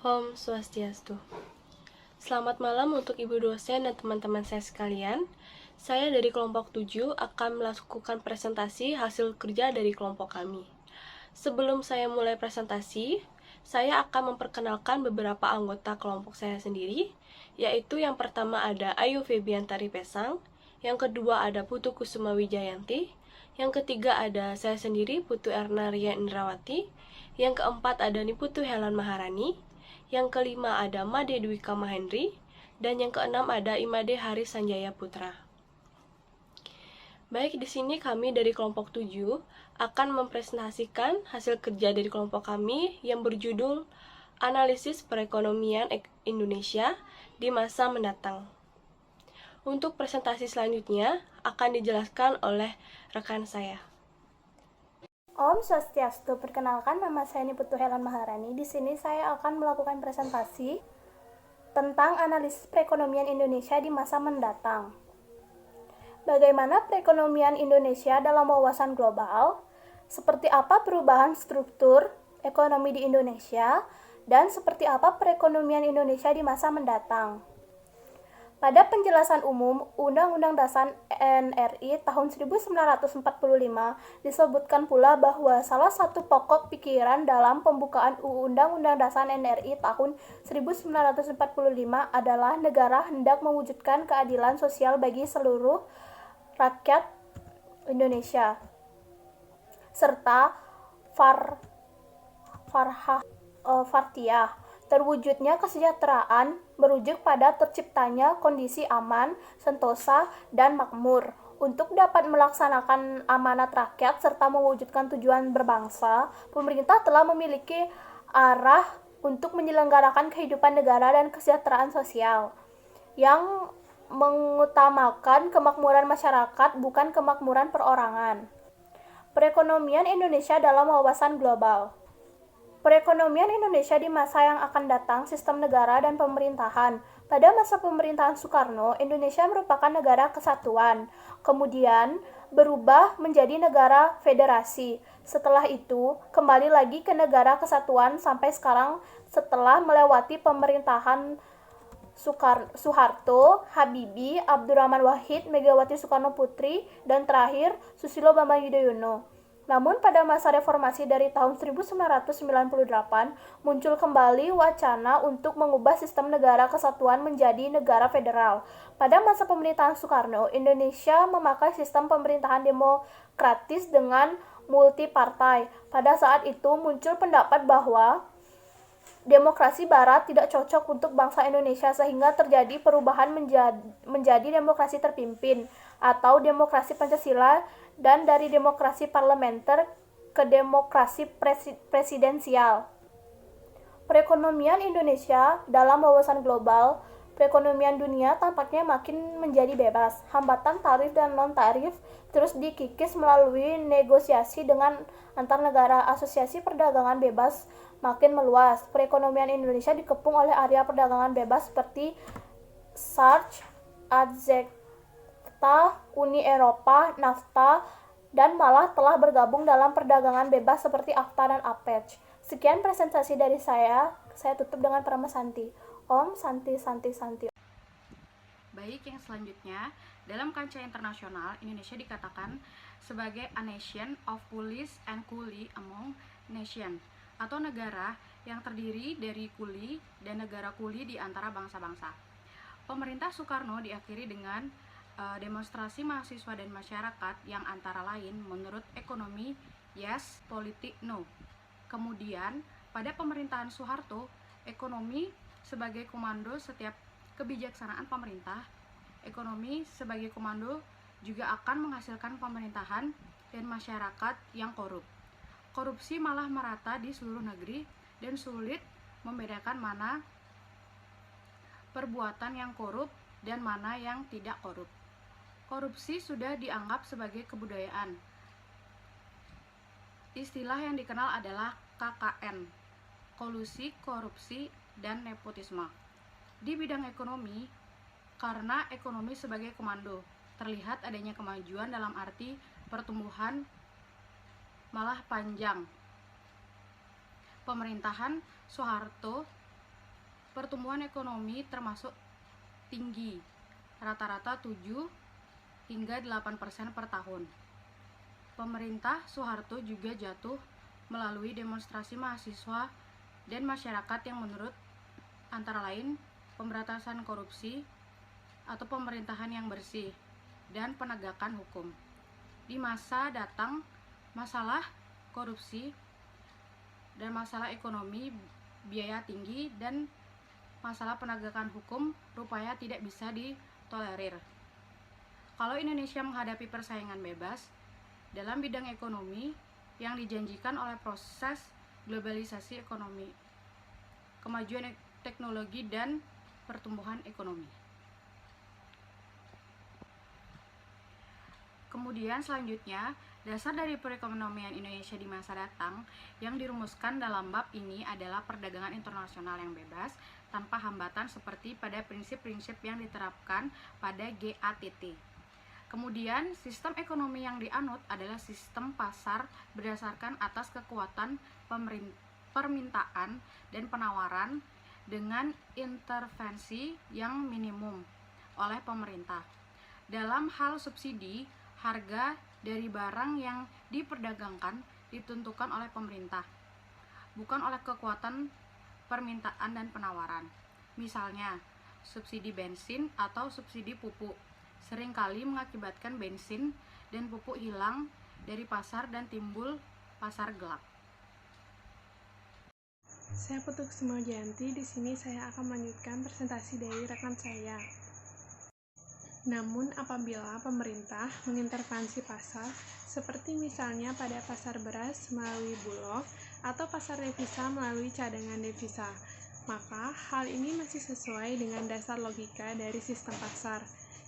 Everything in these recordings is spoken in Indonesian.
Om Swastiastu. Selamat malam untuk Ibu dosen dan teman-teman saya sekalian. Saya dari kelompok 7 akan melakukan presentasi hasil kerja dari kelompok kami. Sebelum saya mulai presentasi, saya akan memperkenalkan beberapa anggota kelompok saya sendiri, yaitu yang pertama ada Ayu Febiantari Pesang, yang kedua ada Putu Kusuma Wijayanti, yang ketiga ada saya sendiri Putu Erna Ria Indrawati, yang keempat ada Niputu Helan Maharani, yang kelima ada Made Dwika Mahendri, dan yang keenam ada Imade Hari Sanjaya Putra. Baik, di sini kami dari kelompok 7 akan mempresentasikan hasil kerja dari kelompok kami yang berjudul Analisis Perekonomian Indonesia di Masa Mendatang. Untuk presentasi selanjutnya akan dijelaskan oleh rekan saya. Om Swastiastu, perkenalkan nama saya Niputu Helan Maharani. Di sini saya akan melakukan presentasi tentang analisis perekonomian Indonesia di masa mendatang. Bagaimana perekonomian Indonesia dalam wawasan global? Seperti apa perubahan struktur ekonomi di Indonesia? Dan seperti apa perekonomian Indonesia di masa mendatang? Pada penjelasan umum Undang-Undang Dasar NRI tahun 1945 disebutkan pula bahwa salah satu pokok pikiran dalam pembukaan Undang-Undang Dasar NRI tahun 1945 adalah negara hendak mewujudkan keadilan sosial bagi seluruh rakyat Indonesia serta Fartiyah. Terwujudnya kesejahteraan merujuk pada terciptanya kondisi aman, sentosa, dan makmur. Untuk dapat melaksanakan amanat rakyat serta mewujudkan tujuan berbangsa, pemerintah telah memiliki arah untuk menyelenggarakan kehidupan negara dan kesejahteraan sosial yang mengutamakan kemakmuran masyarakat bukan kemakmuran perorangan. Perekonomian Indonesia dalam wawasan global. Perekonomian Indonesia di masa yang akan datang, sistem negara dan pemerintahan. Pada masa pemerintahan Soekarno, Indonesia merupakan negara kesatuan, kemudian berubah menjadi negara federasi. Setelah itu, kembali lagi ke negara kesatuan sampai sekarang setelah melewati pemerintahan Soeharto, Habibie, Abdurrahman Wahid, Megawati Soekarno Putri, dan terakhir Susilo Bambang Yudhoyono. Namun pada masa reformasi dari tahun 1998 muncul kembali wacana untuk mengubah sistem negara kesatuan menjadi negara federal. Pada masa pemerintahan Soekarno, Indonesia memakai sistem pemerintahan demokratis dengan multipartai. Pada saat itu muncul pendapat bahwa demokrasi barat tidak cocok untuk bangsa Indonesia sehingga terjadi perubahan menjadi demokrasi terpimpin atau demokrasi Pancasila dan dari demokrasi parlementer ke demokrasi presidensial. Perekonomian Indonesia dalam wawasan global. Perekonomian dunia tampaknya makin menjadi bebas. Hambatan tarif dan non-tarif terus dikikis melalui negosiasi dengan antar negara. Asosiasi perdagangan bebas makin meluas. Perekonomian Indonesia dikepung oleh area perdagangan bebas seperti SAARC, ASEAN, Uni Eropa, NAFTA, dan malah telah bergabung dalam perdagangan bebas seperti AFTA dan APEC. Sekian presentasi dari saya tutup dengan Parama Santi. Om Santi Santi Santi. Baik, yang selanjutnya, dalam kancah internasional, Indonesia dikatakan sebagai a nation of police and kuli among nations, atau negara yang terdiri dari kuli dan negara kuli di antara bangsa-bangsa. Pemerintah Soekarno diakhiri dengan demonstrasi mahasiswa dan masyarakat yang antara lain menurut ekonomi yes, politik no. Kemudian pada pemerintahan Soeharto, ekonomi sebagai komando setiap kebijaksanaan pemerintah, ekonomi sebagai komando juga akan menghasilkan pemerintahan dan masyarakat yang korup. Korupsi malah merata di seluruh negeri dan sulit membedakan mana perbuatan yang korup dan mana yang tidak korup. Korupsi sudah dianggap sebagai kebudayaan. Istilah yang dikenal adalah KKN, kolusi, korupsi, dan nepotisme. Di bidang ekonomi, karena ekonomi sebagai komando, terlihat adanya kemajuan dalam arti pertumbuhan malah panjang. Pemerintahan Soeharto pertumbuhan ekonomi termasuk tinggi, rata-rata 7 hingga 8% per tahun. Pemerintah Soeharto juga jatuh melalui demonstrasi mahasiswa dan masyarakat yang menurut antara lain pemberantasan korupsi atau pemerintahan yang bersih dan penegakan hukum. Di masa datang, masalah korupsi dan masalah ekonomi biaya tinggi dan masalah penegakan hukum rupanya tidak bisa ditolerir. Kalau Indonesia menghadapi persaingan bebas dalam bidang ekonomi yang dijanjikan oleh proses globalisasi ekonomi, kemajuan teknologi dan pertumbuhan ekonomi. Kemudian selanjutnya, dasar dari perekonomian Indonesia di masa datang yang dirumuskan dalam bab ini adalah perdagangan internasional yang bebas tanpa hambatan seperti pada prinsip-prinsip yang diterapkan pada GATT. Kemudian, sistem ekonomi yang dianut adalah sistem pasar berdasarkan atas kekuatan permintaan dan penawaran dengan intervensi yang minimum oleh pemerintah. Dalam hal subsidi, harga dari barang yang diperdagangkan ditentukan oleh pemerintah, bukan oleh kekuatan permintaan dan penawaran. Misalnya, subsidi bensin atau subsidi pupuk seringkali mengakibatkan bensin dan pupuk hilang dari pasar dan timbul pasar gelap. Saya Putu Kusumawjanti. Di sini saya akan melanjutkan presentasi dari rekan saya. Namun apabila pemerintah mengintervensi pasar, seperti misalnya pada pasar beras melalui Bulog atau pasar devisa melalui cadangan devisa, maka hal ini masih sesuai dengan dasar logika dari sistem pasar,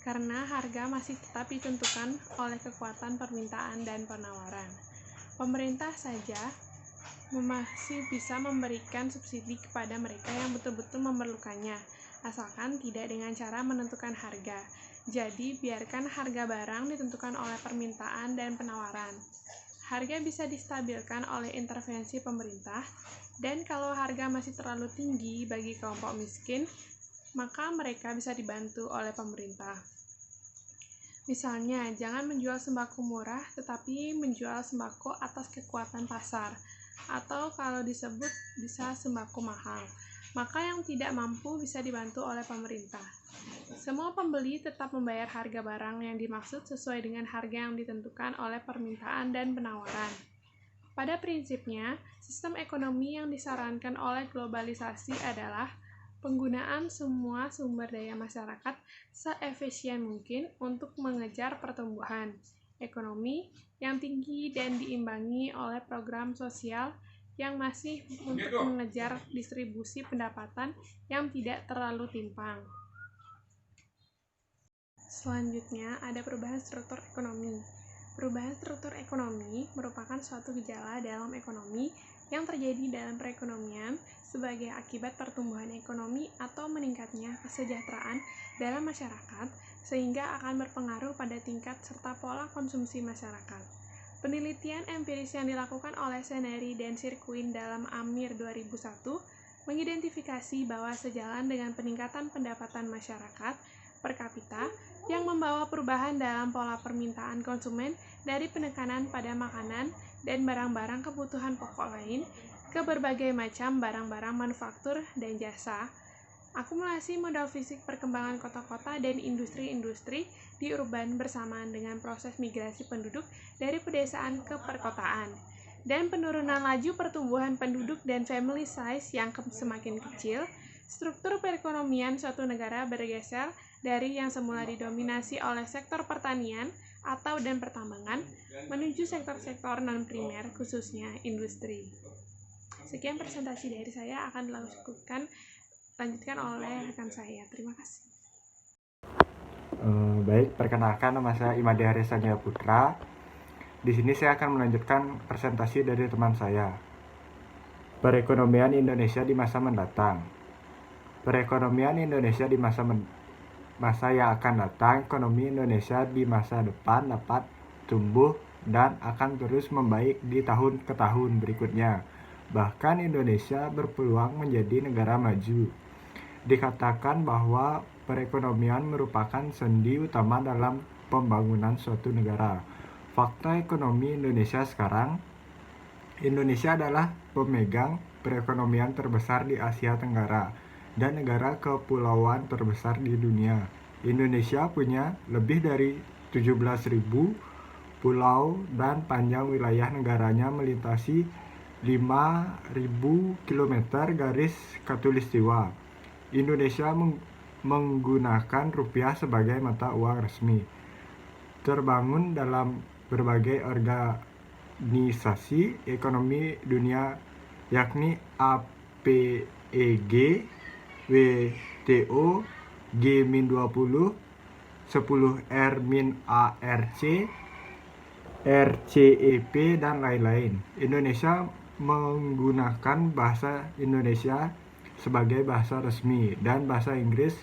karena harga masih tetap ditentukan oleh kekuatan permintaan dan penawaran. Pemerintah saja masih bisa memberikan subsidi kepada mereka yang betul-betul memerlukannya, asalkan tidak dengan cara menentukan harga. Jadi, biarkan harga barang ditentukan oleh permintaan dan penawaran. Harga bisa distabilkan oleh intervensi pemerintah, dan kalau harga masih terlalu tinggi bagi kelompok miskin, maka mereka bisa dibantu oleh pemerintah. Misalnya, jangan menjual sembako murah, tetapi menjual sembako atas kekuatan pasar, atau kalau disebut bisa sembako mahal, maka yang tidak mampu bisa dibantu oleh pemerintah. Semua pembeli tetap membayar harga barang yang dimaksud sesuai dengan harga yang ditentukan oleh permintaan dan penawaran. Pada prinsipnya, sistem ekonomi yang disarankan oleh globalisasi adalah penggunaan semua sumber daya masyarakat seefisien mungkin untuk mengejar pertumbuhan ekonomi yang tinggi dan diimbangi oleh program sosial yang masih untuk mengejar distribusi pendapatan yang tidak terlalu timpang. Selanjutnya, ada perubahan struktur ekonomi. Perubahan struktur ekonomi merupakan suatu gejala dalam ekonomi yang terjadi dalam perekonomian sebagai akibat pertumbuhan ekonomi atau meningkatnya kesejahteraan dalam masyarakat, sehingga akan berpengaruh pada tingkat serta pola konsumsi masyarakat. Penelitian empiris yang dilakukan oleh Seneri dan Sirkuin dalam AMIR 2001 mengidentifikasi bahwa sejalan dengan peningkatan pendapatan masyarakat per kapita yang membawa perubahan dalam pola permintaan konsumen dari penekanan pada makanan dan barang-barang kebutuhan pokok lain ke berbagai macam barang-barang manufaktur dan jasa. Akumulasi modal fisik perkembangan kota-kota dan industri-industri di urban bersamaan dengan proses migrasi penduduk dari pedesaan ke perkotaan, dan penurunan laju pertumbuhan penduduk dan family size yang semakin kecil, struktur perekonomian suatu negara bergeser dari yang semula didominasi oleh sektor pertanian atau dan pertambangan menuju sektor-sektor non-primer, khususnya industri. Sekian presentasi dari saya, akan dilanjutkan oleh rekan saya. Terima kasih. Baik, perkenalkan nama saya Imade Harisanya Putra. Di sini saya akan melanjutkan presentasi dari teman saya. Perekonomian Indonesia di masa mendatang. Perekonomian Indonesia di masa yang akan datang, ekonomi Indonesia di masa depan dapat tumbuh dan akan terus membaik di tahun ke tahun berikutnya. Bahkan Indonesia berpeluang menjadi negara maju. Dikatakan bahwa perekonomian merupakan sendi utama dalam pembangunan suatu negara. Fakta ekonomi Indonesia sekarang, Indonesia adalah pemegang perekonomian terbesar di Asia Tenggara dan negara kepulauan terbesar di dunia. Indonesia punya lebih dari 17.000 pulau dan panjang wilayah negaranya melintasi 5.000 km garis khatulistiwa. Indonesia menggunakan rupiah sebagai mata uang resmi. Terbangun dalam berbagai organisasi ekonomi dunia yakni APEG, WTO, G-20, 10R-ARC, RCEP, dan lain-lain. Indonesia menggunakan bahasa Indonesia sebagai bahasa resmi dan bahasa Inggris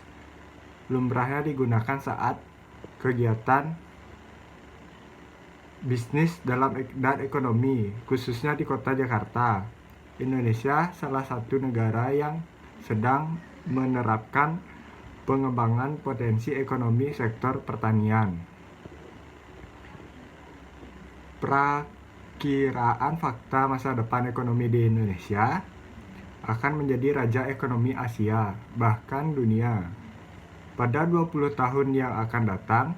lumrahnya digunakan saat kegiatan bisnis dan ekonomi, khususnya di kota Jakarta. Indonesia salah satu negara yang sedang menerapkan pengembangan potensi ekonomi sektor pertanian. Perakiraan fakta masa depan ekonomi di Indonesia akan menjadi raja ekonomi Asia, bahkan dunia. Pada 20 tahun yang akan datang,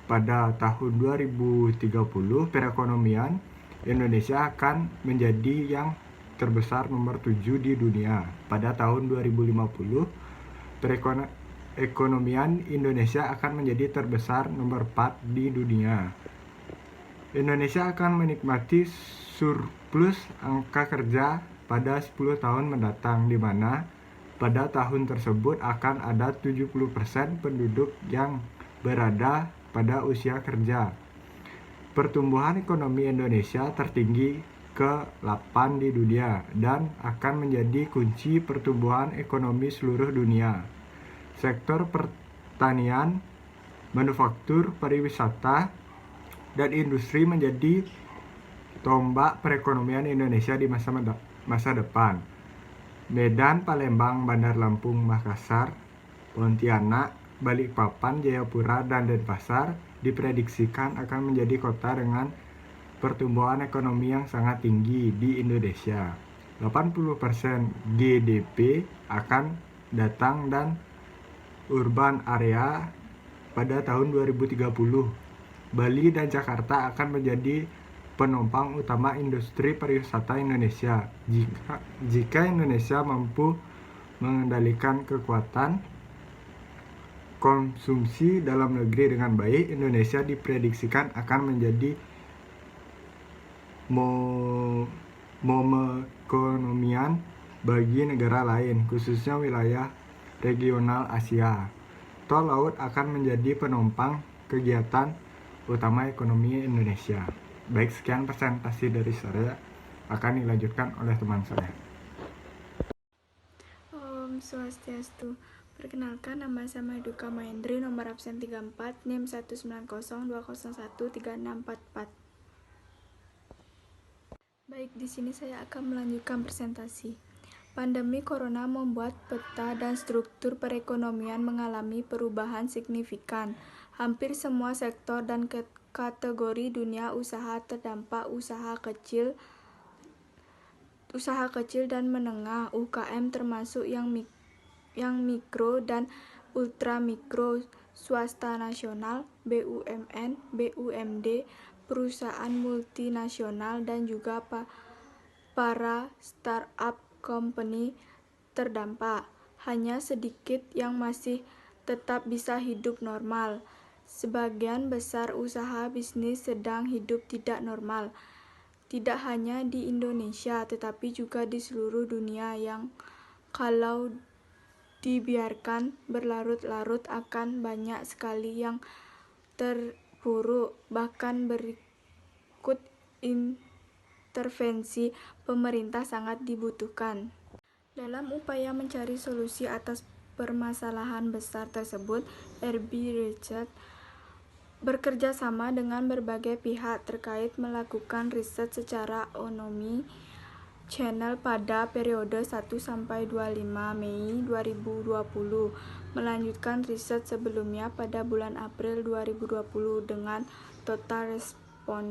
pada tahun 2030, perekonomian Indonesia akan menjadi yang terbesar nomor 7 di dunia. Pada tahun 2050, perekonomian Indonesia akan menjadi terbesar nomor 4 di dunia. Indonesia akan menikmati surplus angka kerja pada 10 tahun mendatang, di mana pada tahun tersebut akan ada 70% penduduk yang berada pada usia kerja. Pertumbuhan ekonomi Indonesia tertinggi ke-8 di dunia dan akan menjadi kunci pertumbuhan ekonomi seluruh dunia. Sektor pertanian, manufaktur, pariwisata, dan industri menjadi tombak perekonomian Indonesia di masa depan. Medan, Palembang, Bandar Lampung, Makassar, Pontianak, Balikpapan, Jayapura, dan Denpasar diprediksikan akan menjadi kota dengan pertumbuhan ekonomi yang sangat tinggi di Indonesia. 80% GDP akan datang dan urban area pada tahun 2030. Bali dan Jakarta akan menjadi penopang utama industri pariwisata Indonesia. Jika Indonesia mampu mengendalikan kekuatan konsumsi dalam negeri dengan baik, Indonesia diprediksikan akan menjadi ekonomian bagi negara lain, khususnya wilayah regional Asia. Tol laut akan menjadi penopang kegiatan utama ekonomi Indonesia. Baik, sekian presentasi dari saya, akan dilanjutkan oleh teman saya. Om Swastiastu. Perkenalkan, nama saya Maduka Mahendri, nomor absen 34, NIM 19020136444. Baik, di sini saya akan melanjutkan presentasi. Pandemi Corona membuat peta dan struktur perekonomian mengalami perubahan signifikan. Hampir semua sektor dan kategori dunia usaha terdampak. Usaha kecil dan menengah (UKM) termasuk yang mikro dan ultramikro, swasta nasional, BUMN, BUMD, perusahaan multinasional, dan juga para startup company terdampak. Hanya sedikit yang masih tetap bisa hidup normal. Sebagian besar usaha bisnis sedang hidup tidak normal, tidak hanya di Indonesia tetapi juga di seluruh dunia, yang kalau dibiarkan berlarut-larut akan banyak sekali yang terpuruk. Bahkan berikut intervensi pemerintah sangat dibutuhkan. Dalam upaya mencari solusi atas permasalahan besar tersebut, RB Research bekerja sama dengan berbagai pihak terkait melakukan riset secara Channel pada periode 1-25 Mei 2020, melanjutkan riset sebelumnya pada bulan April 2020 dengan total respon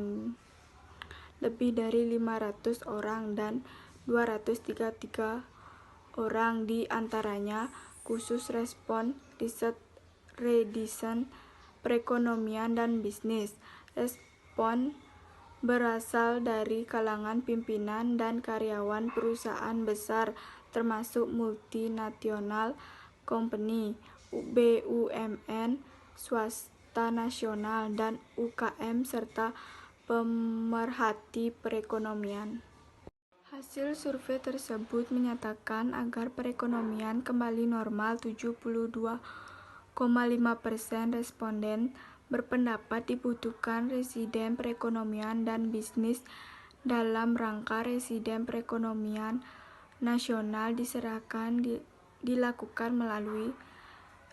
lebih dari 500 orang dan 233 orang di antaranya khusus respon riset redesign perekonomian dan bisnis. Respon berasal dari kalangan pimpinan dan karyawan perusahaan besar termasuk multinasional company, BUMN, swasta nasional, dan UKM serta pemerhati perekonomian. Hasil survei tersebut menyatakan agar perekonomian kembali normal. 72,5% responden berpendapat dibutuhkan residen perekonomian dan bisnis dalam rangka residen perekonomian nasional dilakukan melalui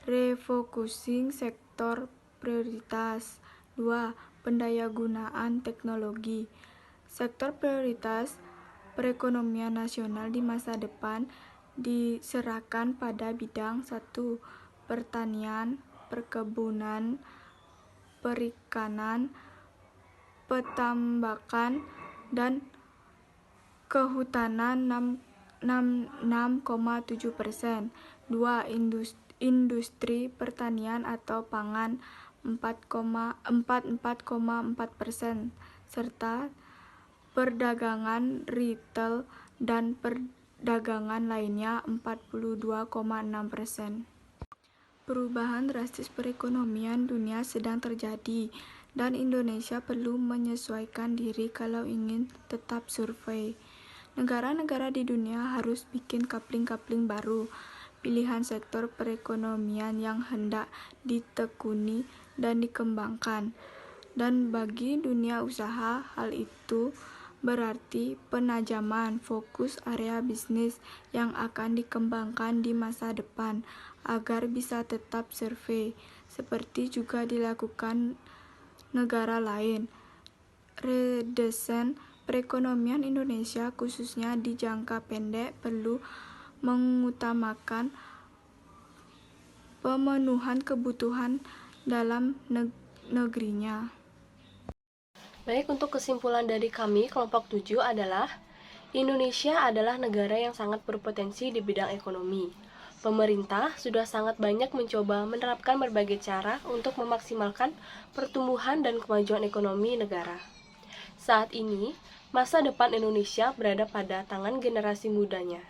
refocusing sektor prioritas. 2. Pendayagunaan teknologi. Sektor prioritas perekonomian nasional di masa depan diserahkan pada bidang 1. Pertanian, perkebunan, perikanan, petambakan, dan kehutanan 6,7%. 2. Industri pertanian atau pangan 4,4%, serta perdagangan retail dan perdagangan lainnya 42,6%. Perubahan drastis perekonomian dunia sedang terjadi, dan Indonesia perlu menyesuaikan diri kalau ingin tetap survei. Negara-negara di dunia harus bikin coupling-coupling baru, pilihan sektor perekonomian yang hendak ditekuni dan dikembangkan. Dan bagi dunia usaha, hal itu berarti penajaman fokus area bisnis yang akan dikembangkan di masa depan agar bisa tetap survei, seperti juga dilakukan negara lain. Redesign perekonomian Indonesia khususnya di jangka pendek perlu mengutamakan pemenuhan kebutuhan dalam negerinya. Baik, untuk kesimpulan dari kami, kelompok 7 adalah Indonesia adalah negara yang sangat berpotensi di bidang ekonomi. Pemerintah sudah sangat banyak mencoba menerapkan berbagai cara untuk memaksimalkan pertumbuhan dan kemajuan ekonomi negara. Saat ini, masa depan Indonesia berada pada tangan generasi mudanya.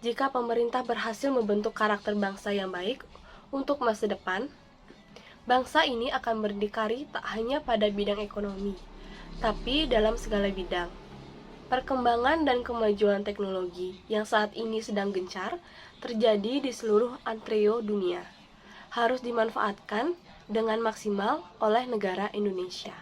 Jika pemerintah berhasil membentuk karakter bangsa yang baik untuk masa depan, bangsa ini akan berdikari tak hanya pada bidang ekonomi, tapi dalam segala bidang. Perkembangan dan kemajuan teknologi yang saat ini sedang gencar terjadi di seluruh antrio dunia harus dimanfaatkan dengan maksimal oleh negara Indonesia.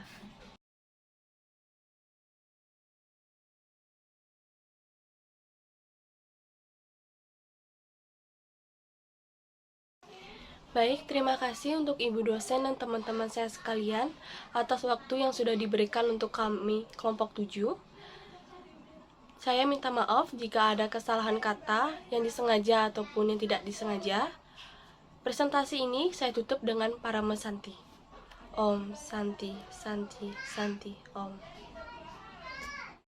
Baik, terima kasih untuk Ibu dosen dan teman-teman saya sekalian atas waktu yang sudah diberikan untuk kami kelompok 7. Saya minta maaf jika ada kesalahan kata yang disengaja ataupun yang tidak disengaja. Presentasi ini saya tutup dengan Parama Santi. Om Santi, Santi, Santi, Om.